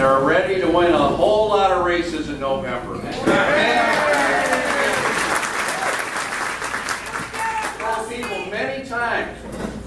they're ready to win a whole lot of races in November. I've told people many times,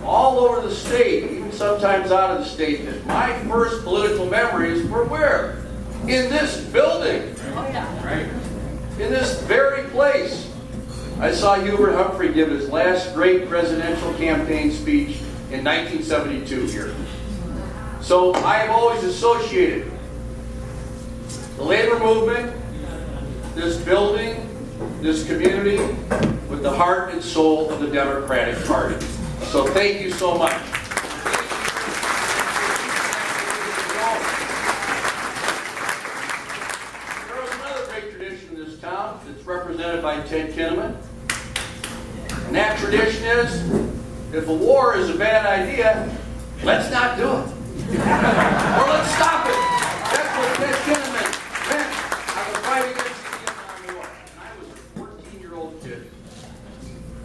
all over the state, even sometimes out of the state, that my first political memories were where? In this building. In this very place. I saw Hubert Humphrey give his last great presidential campaign speech in 1972 here. So I have always associated the labor movement, this building, this community, with the heart and soul of the Democratic Party. So thank you so much. There is another great tradition in this town that's represented by Ted Kinnaman. And that tradition is, if a war is a bad idea, let's not do it. Or let's stop it. That's what Ted Kinnaman meant. I was fighting against the Vietnam War. And I was a 14-year-old kid.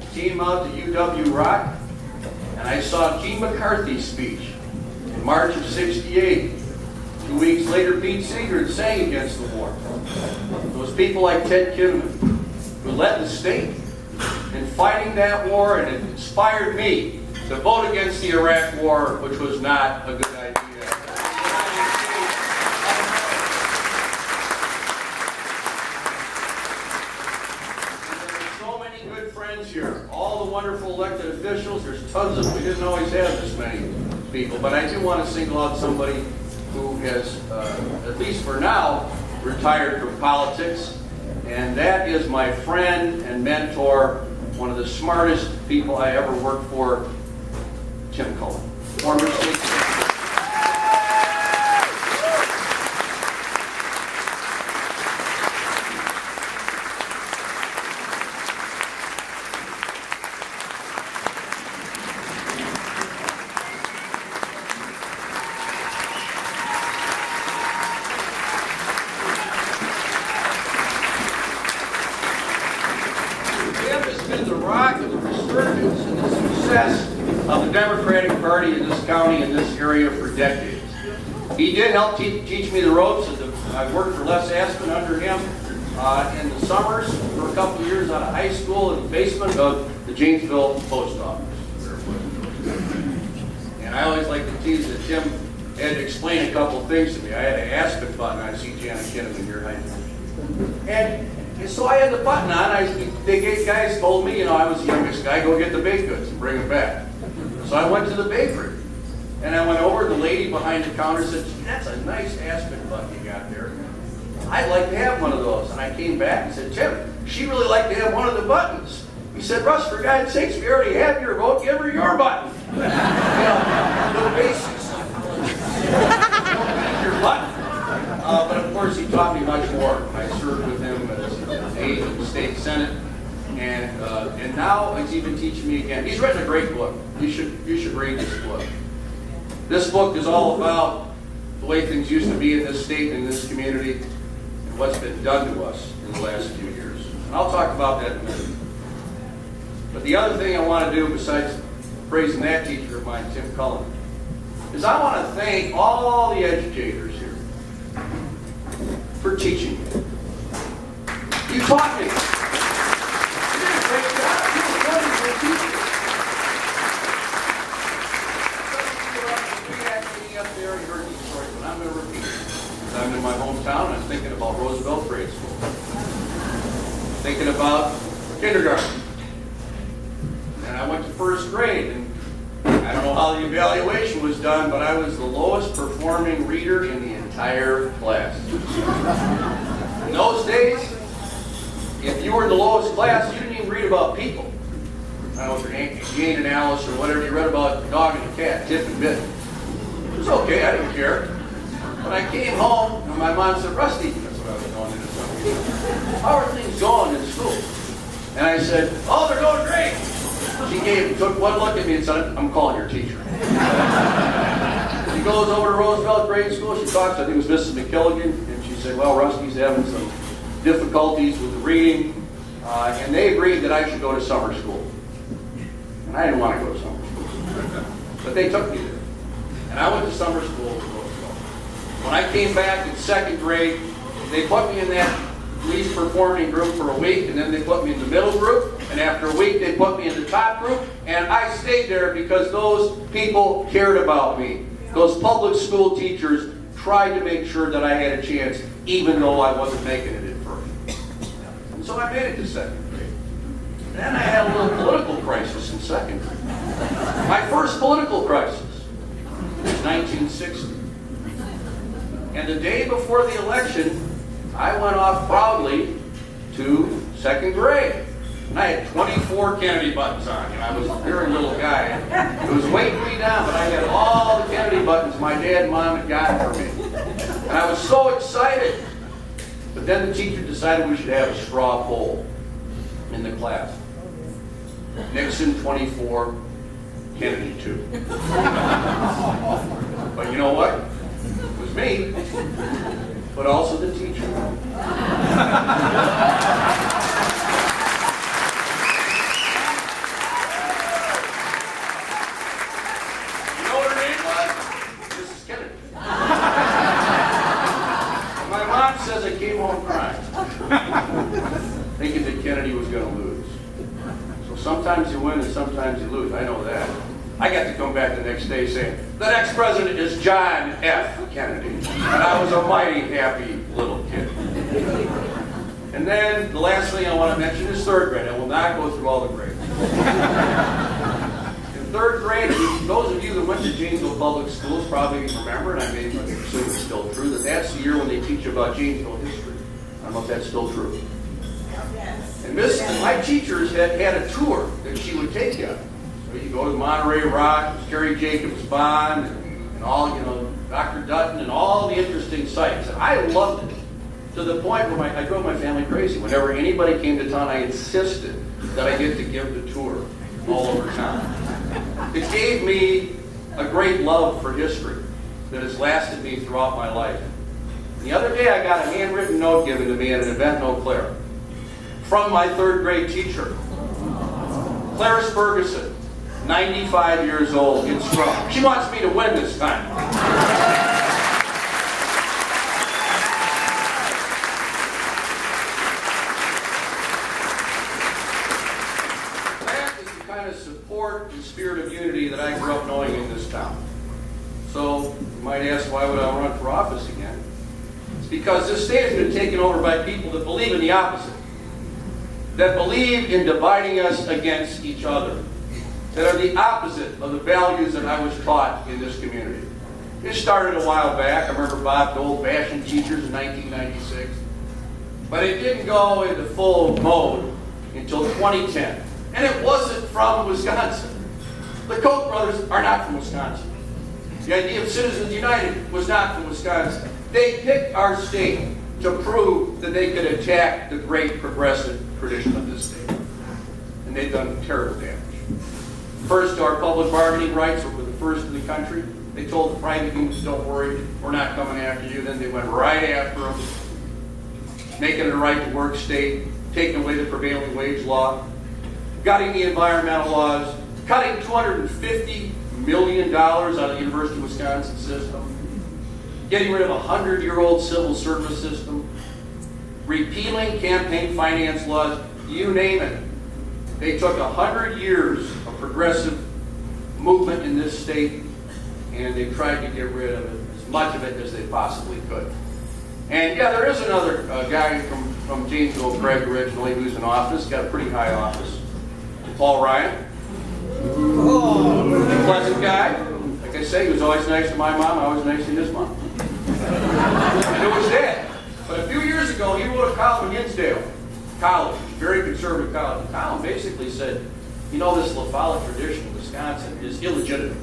I came out to UW-Rock, and I saw Gene McCarthy's speech in March of '68. 2 weeks later, Pete Seeger sang against the war. Those people like Ted Kinnaman, who led the state in fighting that war, and it inspired me to vote against the Iraq War, which was not a good idea. There's so many good friends here, all the wonderful elected officials. There's tons of them. We didn't always have this many people, but I do want to single out somebody who has, at least for now, retired from politics, and that is my friend and mentor, one of the smartest people I ever worked for, Tim Cullen, former state senator. Tim has been the rock of the resurgence and the success of the Democratic Party in this county, in this area, for decades. He did help teach me the ropes. I worked for Les Aspin under him in the summers for a couple of years out of high school in the basement of the Janesville post office. And I always like to tease that Tim had to explain a couple of things to me. I had an Aspin button. I see Janet Kinnaman here. And so I had the button on. The guys told me, I was the youngest guy, go get the baked goods and bring them back. So I went to the bakery, and I went over, the lady behind the counter said, that's a nice Aspen button you got there. I'd like to have one of those. And I came back and said, Tim, she'd really like to have one of the buttons. He said, Russ, for God's sakes, we already have your vote, give her your button. The basics your button. But of course, he taught me much more. I served with him as an aide in the state senate. And now he's even teaching me again. He's written a great book. You should read this book. This book is all about the way things used to be in this state and in this community, and what's been done to us in the last few years. And I'll talk about that in a minute. But the other thing I want to do, besides praising that teacher of mine, Tim Cullen, is I want to thank all the educators here for teaching me. You taught me. I'm in my hometown. I'm thinking about Roosevelt Grade School. Thinking about kindergarten. And I went to first grade, and I don't know how the evaluation was done, but I was the lowest performing reader in the entire class. In those days, if you were in the lowest class, you didn't even read about people. I don't know if you're Jane and Alice or whatever, you read about the dog and the cat, Tip and Bit. It was okay, I didn't care. When I came home, and my mom said, Rusty, that's what I was going into something. How are things going in school? And I said, oh, they're going great. She took one look at me and said, I'm calling your teacher. She goes over to Roosevelt Grade School. She talks, I think it was Mrs. McKilligan, and she said, well, Rusty's having some difficulties with the reading, and they agreed that I should go to summer school. And I didn't want to go to summer school. But they took me there. And I went to summer school in Roosevelt. One When I came back in second grade, they put me in that least performing group for a week, and then they put me in the middle group, and after a week they put me in the top group, and I stayed there because those people cared about me. Those public school teachers tried to make sure that I had a chance, even though I wasn't making it at first. And so I made it to second grade. Then I had a little political crisis in second grade. My first political crisis was 1960. And the day before the election, I went off proudly to second grade. And I had 24 Kennedy buttons on. I was a very little guy. It was weighting me down, but I had all the Kennedy buttons my dad and mom had gotten for me. And I was so excited. But then the teacher decided we should have a straw poll in the class. Nixon 24, Kennedy 2. But you know what? It was me, but also the teacher. You know what her name was? Mrs. Kennedy. And my mom says I came home crying, thinking that Kennedy was going to lose. So sometimes you win and sometimes you lose. I know that. I got to come back the next day saying, the next president is John F. Kennedy. And I was a mighty happy little kid. And then the last thing I want to mention is third grade. I will not go through all the grades. In third grade, those of you that went to Janesville Public Schools probably remember, and I may assume it's still true, that that's the year when they teach about Janesville history. I don't know if that's still true. And my teachers had a tour that she would take you on. So you go to Monterey Rock, Carrie Jacobs Bond, and all, Dr. Dutton, and all the interesting sites. And I loved it to the point where I drove my family crazy. Whenever anybody came to town, I insisted that I get to give the tour all over town. It gave me a great love for history that has lasted me throughout my life. And the other day, I got a handwritten note given to me at an event in Eau Claire from my third grade teacher, Clarice Ferguson. 95 years old, gets strong. She wants me to win this time. That is the kind of support and spirit of unity that I grew up knowing in this town. So, you might ask, why would I run for office again? It's because this state has been taken over by people that believe in the opposite. That believe in dividing us against each other. That are the opposite of the values that I was taught in this community. It started a while back. I remember Bob Dole bashing teachers in 1996. But it didn't go into full mode until 2010. And it wasn't from Wisconsin. The Koch brothers are not from Wisconsin. The idea of Citizens United was not from Wisconsin. They picked our state to prove that they could attack the great progressive tradition of this state. And they've done terrible damage. First, our public bargaining rights were the first in the country. They told the private unions, don't worry, we're not coming after you. Then they went right after them, making it a right-to-work state, taking away the prevailing wage law, gutting the environmental laws, cutting $250 million out of the University of Wisconsin system, getting rid of a 100-year-old civil service system, repealing campaign finance laws, you name it. They took 100 years of progressive movement in this state, and they tried to get rid of it, as much of it as they possibly could. And yeah, there is another guy from Janesville, Craig originally, who's in office, got a pretty high office. Paul Ryan. Oh, pleasant guy. Like I say, he was always nice to my mom, always nice to his mom. And it was that. But a few years ago, he wrote a column in Hinsdale College, very conservative college. The column basically said, this La Follette tradition in Wisconsin is illegitimate.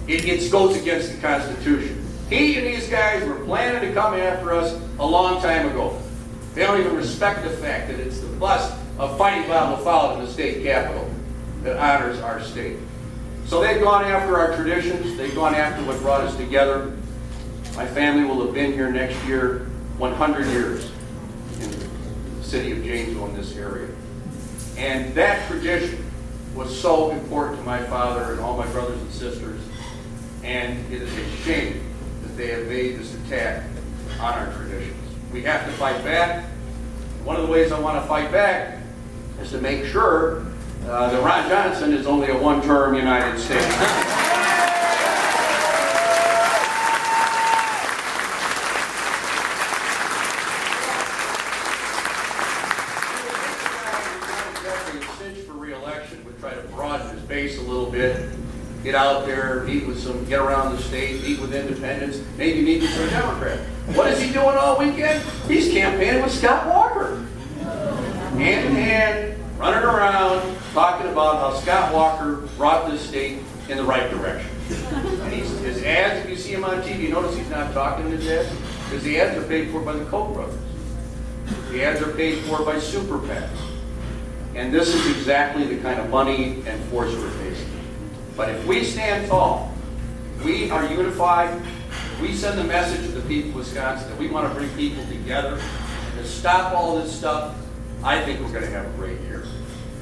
It goes against the Constitution. He and these guys were planning to come after us a long time ago. They don't even respect the fact that it's the bust of Fighting Bob La Follette in the state capitol that honors our state. So they've gone after our traditions. They've gone after what brought us together. My family will have been here next year 100 years in the city of Janesville in this area. And that tradition was so important to my father and all my brothers and sisters. And it is a shame that that they have made this attack on our traditions. We have to fight back. One of the ways I want to fight back is to make sure that Ron Johnson is only a one-term United States. Base a little bit, get out there, meet with some, get around the state, meet with independents, maybe meet with some Democrats. What is he doing all weekend? He's campaigning with Scott Walker. Hand in hand, running around, talking about how Scott Walker brought this state in the right direction. And his ads, if you see him on TV, notice he's not talking in his ads, because the ads are paid for by the Koch brothers. The ads are paid for by super PACs. And this is exactly the kind of money and force we're facing. But if we stand tall, we are unified, we send the message to the people of Wisconsin that we want to bring people together to stop all this stuff, I think we're going to have a great year.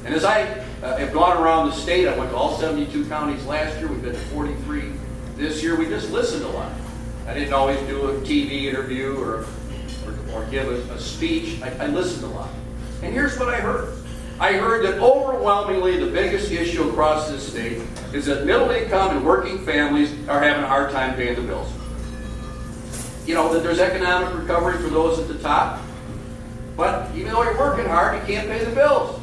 And as I have gone around the state, I went to all 72 counties last year, we've been to 43 this year, we just listened a lot. I didn't always do a TV interview or give a speech, I listened a lot. And here's what I heard. I heard that overwhelmingly the biggest issue across this state is that middle income and working families are having a hard time paying the bills. You know, that there's economic recovery for those at the top, but even though you're working hard, you can't pay the bills.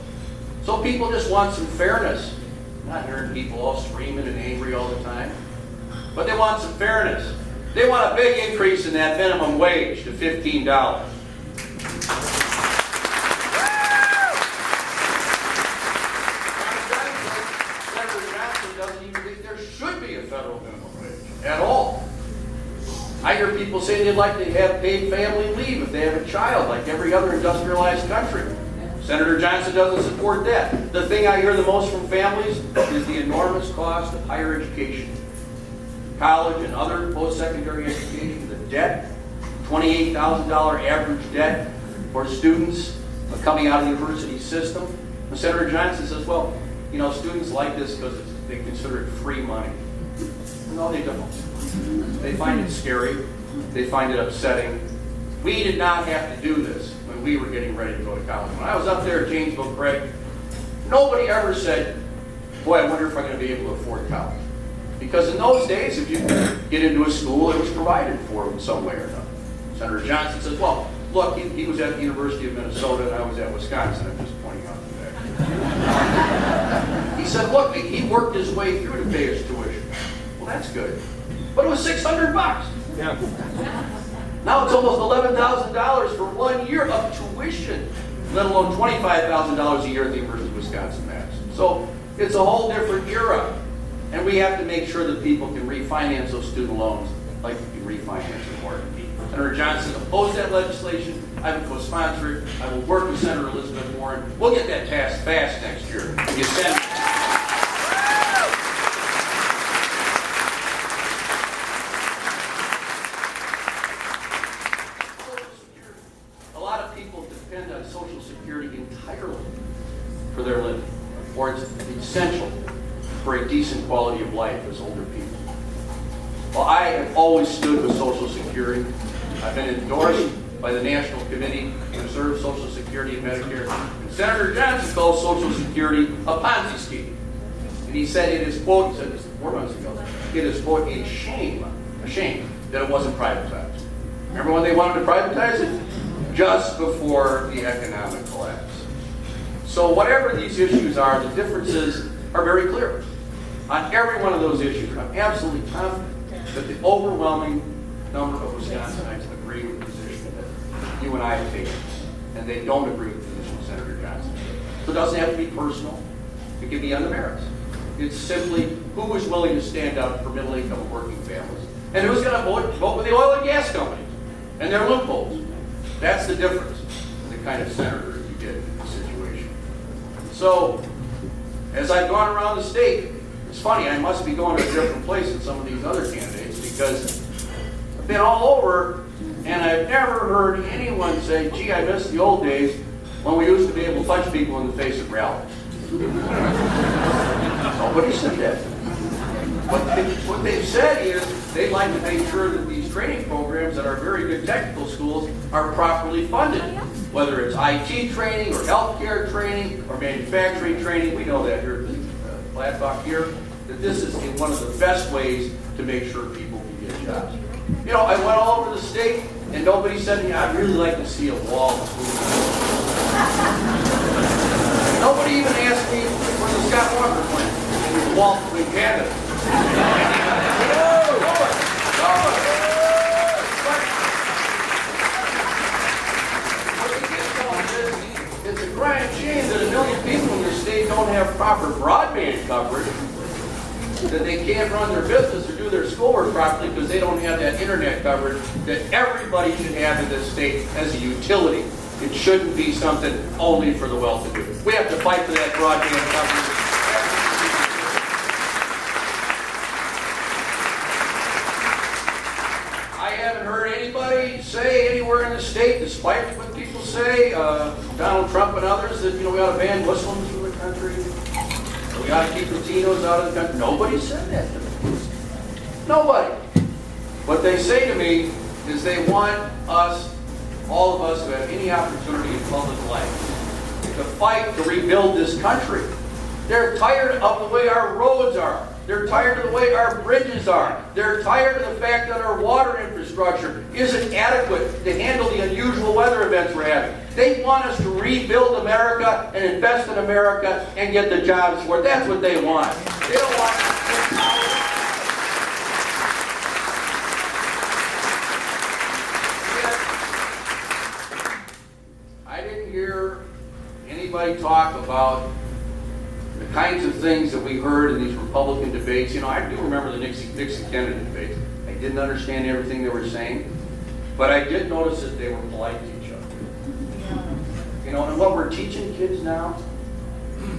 So people just want some fairness. I'm not hearing people all screaming and angry all the time, but they want some fairness. They want a big increase in that minimum wage to $15. At all. I hear people saying they'd like to have paid family leave if they have a child, like every other industrialized country. Senator Johnson doesn't support that. The thing I hear the most from families is the enormous cost of higher education. College and other post-secondary education, the debt, $28,000 average debt for students coming out of the university system. And Senator Johnson says, well, you know, students like this because they consider it free money. No, they don't. They find it scary. They find it upsetting. We did not have to do this when we were getting ready to go to college. When I was up there at Janesville, Craig, nobody ever said, boy, I wonder if I'm going to be able to afford college. Because in those days, if you could get into a school, it was provided for in some way or another. Senator Johnson says, well, look, he was at the University of Minnesota and I was at Wisconsin. I'm just pointing out the fact. He said, look, he worked his way through to pay his tuition. Well, that's good. But it was $600. Yeah. Now it's almost $11,000 for 1 year of tuition, let alone $25,000 a year at the University of Wisconsin-Madison. So it's a whole different era. And we have to make sure that people can refinance those student loans like you can refinance a mortgage. Senator Johnson opposed that legislation. I will co-sponsor it. I will work with Senator Elizabeth Warren. We'll get that passed fast next year. A lot of people depend on Social Security entirely for their living, or it's essential for a decent quality of life as older people. Well, I have always stood with Social Security. I've been endorsed by the National Committee to Preserve Social Security and Medicare. And Senator Johnson called Social Security a Ponzi scheme. And he said in his quote, he said this 4 months ago, in his quote, a shame that it wasn't privatized. Remember when they wanted to privatize it? Just before the economic collapse. So whatever these issues are, the differences are very clear. On every one of those issues, I'm absolutely confident that the overwhelming number of Wisconsinites agree with the position that you and I have taken, and they don't agree with the position of Senator Johnson. So it doesn't have to be personal. It can be on the merits. It's simply who is willing to stand up for middle-income working families, and who's going to vote with the oil and gas companies and their loopholes. That's the difference in the kind of senator you get in this situation. So, as I've gone around the state, it's funny, I must be going to a different place than some of these other candidates because I've been all over and I've never heard anyone say, gee, I miss the old days when we used to be able to punch people in the face at rallies. Nobody said that. What they've said is they'd like to make sure that these these training programs that are very good technical schools are properly funded. Whether it's IT training or healthcare training or manufacturing training, we know that here at Blackhawk here, that this is one of the best ways to make sure people can get jobs. You know, I went all over the state and nobody said to me, I'd really like to see a wall. Nobody even asked me for the Scott Walker plant, the wall between Canada. It's a crying shame that 1 million people in this state don't have proper broadband coverage, that they can't run their business or do their schoolwork properly because they don't have that internet coverage that everybody should have in this state as a utility. It shouldn't be something only for the well-to-do. We have to fight for that broadband coverage. I haven't heard anybody say anywhere in the state, despite what people say, Donald Trump and others, that we ought to ban Muslims from the country. We ought to keep Latinos out of the country. Nobody said that to me. Nobody. What they say to me is they want us, all of us who have any opportunity in public life, to fight to rebuild this country. They're tired of the way our roads are. They're tired of the way our bridges are. They're tired of the fact that our water infrastructure isn't adequate to handle the unusual weather events we're having. They want us to rebuild America and invest in America and get the jobs for it. That's what they want. They don't want us to get power. I didn't hear anybody talk about the kinds of things that we heard in these Republican debates. I do remember the Nixon-Kennedy debates. I didn't understand everything they were saying, but I did notice that they were polite to each other. And what we're teaching kids now,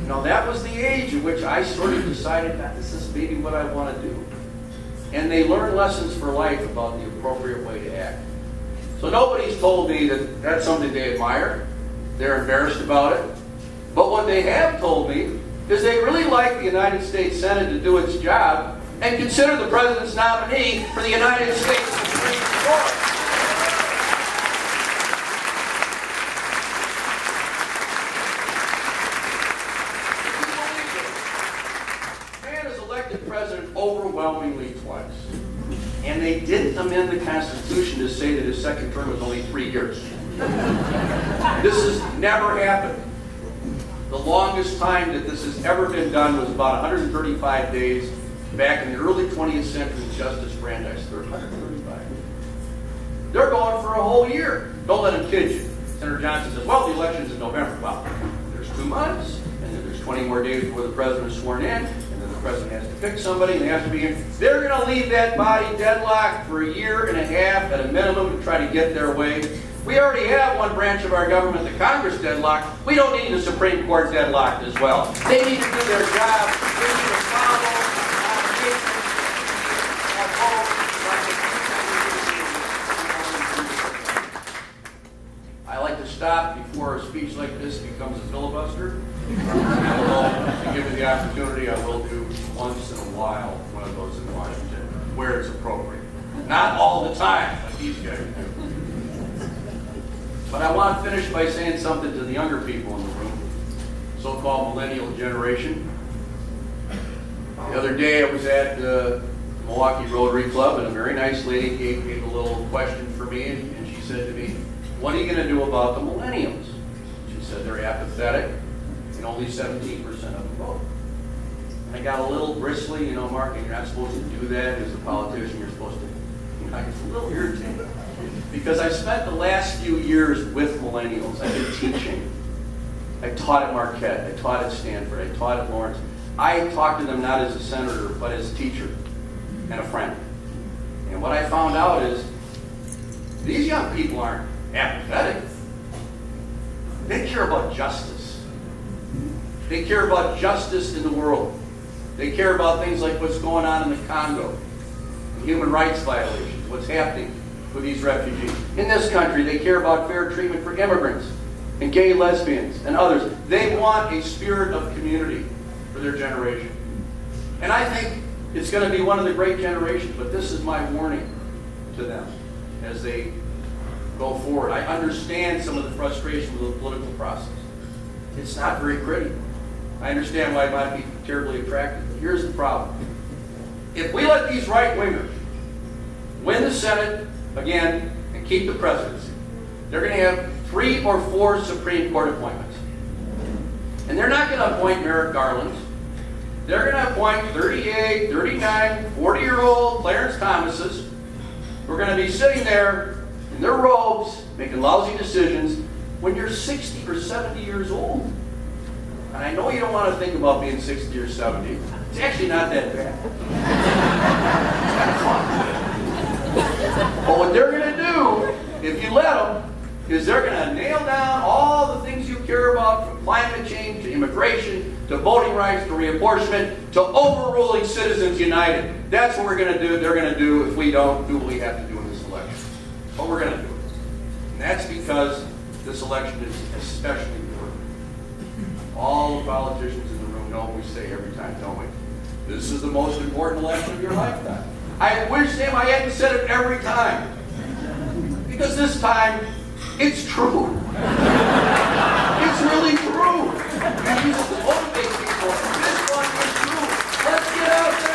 that was the age in which I sort of decided that this is maybe what I want to do. And they learn lessons for life about the appropriate way to act. So nobody's told me that that's something they admire. They're embarrassed about it. But what they have told me is they really like the United States Senate to do its job and consider the President's nominee for the United States Supreme Court. Man is elected president overwhelmingly twice. And they didn't amend the Constitution to say that his second term was only 3 years. This has never happened. The longest time that this has ever been done was about 135 days back in the early 20th century with Justice Brandeis. 135. They're going for a whole year. Don't let them kid you. Senator Johnson says, well, the election's in November. Well, there's 2 months, and then there's 20 more days before the president is sworn in, and then the president has to pick somebody, and they have to be in. They're going to leave that body deadlocked for 1.5 years at a minimum to try to get their way. We already have one branch of our government, the Congress, deadlocked. We don't need the Supreme Court deadlocked as well. They need to do their job. They need to follow I like to stop before a speech like this becomes a filibuster. To give me the opportunity, I will do once in a while one of those in Washington, where it's appropriate. Not all the time, like these guys do. But I want to finish by saying something to the younger people in the room, so-called millennial generation. The other day I was at the Milwaukee Rotary Club, and a very nice lady gave a little question for me, and she said to me, what are you going to do about the millennials? She said they're apathetic, and only 17% of them vote. And I got a little bristly, Mark, you're not supposed to do that as a politician. You're supposed to, it's a little irritating. Because I spent the last few years with millennials. I've been teaching. I taught at Marquette. I taught at Stanford. I taught at Lawrence. I talked to them not as a senator, but as a teacher and a friend. And what I found out is these young people aren't apathetic. They care about justice. They care about justice in the world. They care about things like what's going on in the Congo, human rights violations, what's happening with these refugees. In this country, they care about fair treatment for immigrants and gay lesbians and others. They want a spirit of community for their generation. And I think it's going to be one of the great generations, but this is my warning. to them as they go forward. I understand some of the frustration with the political process. It's not very pretty. I understand why it might be terribly attractive, but here's the problem. If we let these right-wingers win the Senate again and keep the presidency, they're going to have 3 or 4 Supreme Court appointments. And they're not going to appoint Merrick Garland. They're going to appoint 38, 39, 40-year-old Clarence Thomases who are going to be sitting there in their robes making lousy decisions when you're 60 or 70 years old. And I know you don't want to think about being 60 or 70. It's actually not that bad. It's kind of fun. But what they're going to do, if you let them, is they're going to nail down all the things you care about, from climate change to immigration to voting rights to reapportionment to overruling Citizens United. That's what we're going to do. They're going to do if we don't do what we have to do in this election. But we're going to do it. And that's because this election is especially important. All the politicians in the room know what we say every time, don't we? This is the most important election of your lifetime. I wish, Sam, I hadn't said it every time. Because this time, it's true. It's really true. You use it to motivate people. This one is true. Let's get out there.